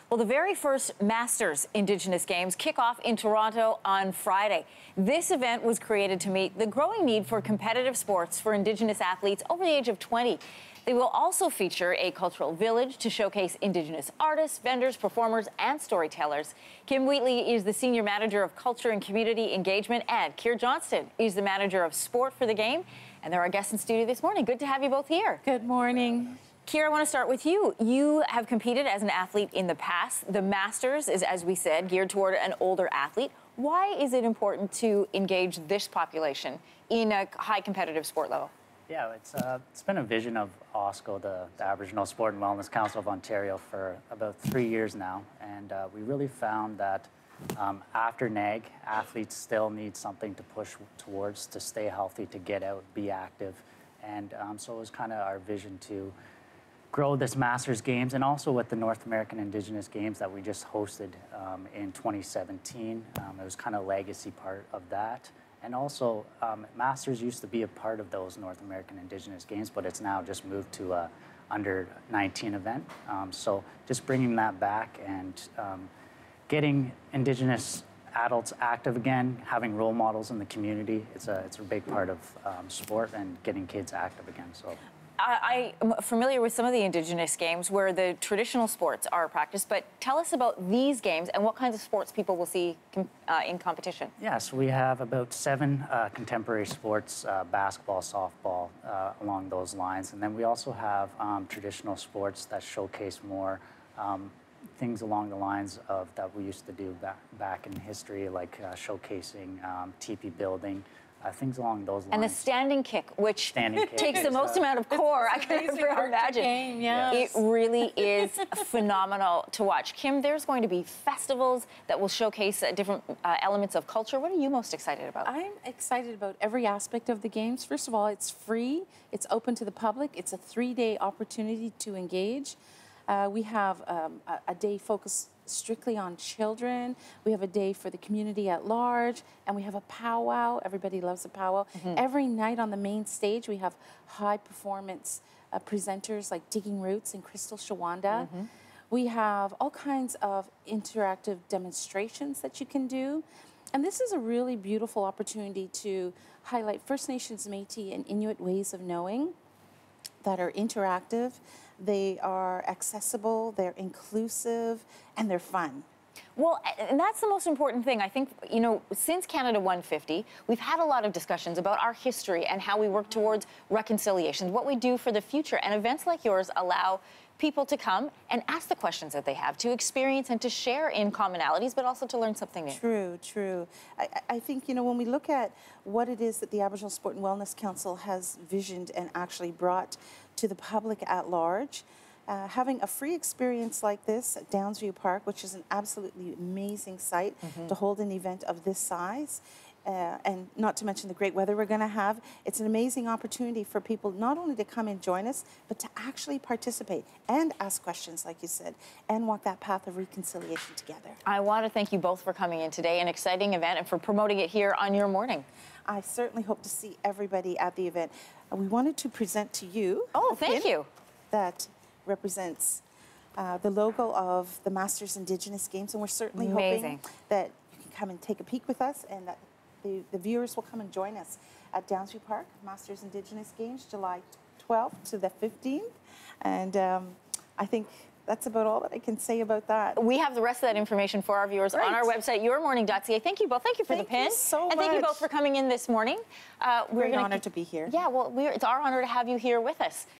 Well, the very first Masters Indigenous Games kick off in Toronto on Friday. This event was created to meet the growing need for competitive sports for Indigenous athletes over the age of 20. They will also feature a cultural village to showcase Indigenous artists, vendors, performers, and storytellers. Kim Wheatley is the Senior Manager of Culture and Community Engagement, and Keir Johnston is the Manager of Sport for the game. And they're our guests in studio this morning. Good to have you both here. Good morning. Keir, I want to start with you. You have competed as an athlete in the past. The Masters is, as we said, geared toward an older athlete. Why is it important to engage this population in a high competitive sport level? Yeah, it's been a vision of OSCO, the Aboriginal Sport and Wellness Council of Ontario, for about 3 years now. And we really found that after NAG, athletes still need something to push towards, to stay healthy, to get out, be active. And so it was kind of our vision to grow this Masters Games, and also with the North American Indigenous Games that we just hosted in 2017. It was kind of legacy part of that. And also, Masters used to be a part of those North American Indigenous Games, but it's now just moved to a under-19 event. So just bringing that back and getting Indigenous adults active again, having role models in the community. It's a big part of sport and getting kids active again. So. I'm familiar with some of the Indigenous games where the traditional sports are practiced, but tell us about these games and what kinds of sports people will see in competition. Yes, we have about 7 contemporary sports, basketball, softball, along those lines. And then we also have traditional sports that showcase more things along the lines of that we used to do back in history, like showcasing teepee building, things along those lines. And the standing kick, which takes the most amount of core I can ever imagine. Game, yes. It really is phenomenal to watch. Kim, there's going to be festivals that will showcase different elements of culture. What are you most excited about? I'm excited about every aspect of the games. First of all, it's free. It's open to the public. It's a 3-day opportunity to engage. We have a day focused strictly on children. We have a day for the community at large, and we have a powwow. Everybody loves a powwow. Every night on the main stage, we have high performance presenters like Digging Roots and Crystal Shawanda. We have all kinds of interactive demonstrations that you can do. And this is a really beautiful opportunity to highlight First Nations, Métis, and Inuit ways of knowing that are interactive. They are accessible, they're inclusive, and they're fun. Well, and that's the most important thing. I think, you know, since Canada won 50, we've had a lot of discussions about our history and how we work towards reconciliation, what we do for the future. And events like yours allow people to come and ask the questions that they have, to experience and to share in commonalities, but also to learn something new. True, true. I think, you know, when we look at what it is that the Aboriginal Sport and Wellness Council has visioned and actually brought to the public at large, having a free experience like this at Downsview Park, which is an absolutely amazing site to hold an event of this size, and not to mention the great weather we're going to have, it's an amazing opportunity for people not only to come and join us, but to actually participate and ask questions, like you said, and walk that path of reconciliation together. I want to thank you both for coming in today, an exciting event, and for promoting it here on your morning. I certainly hope to see everybody at the event. We wanted to present to you a pin you. That represents the logo of the Masters Indigenous Games, and we're certainly hoping that you can come and take a peek with us, and that the viewers will come and join us at Downsview Park, Masters Indigenous Games, July 12th to the 15th. And I think that's about all that I can say about that. We have the rest of that information for our viewers on our website, yourmorning.ca. Thank you both. Thank you for the pin. Thank you so much. And thank you both for coming in this morning. We're honored to be here. Yeah, well, it's our honor to have you here with us.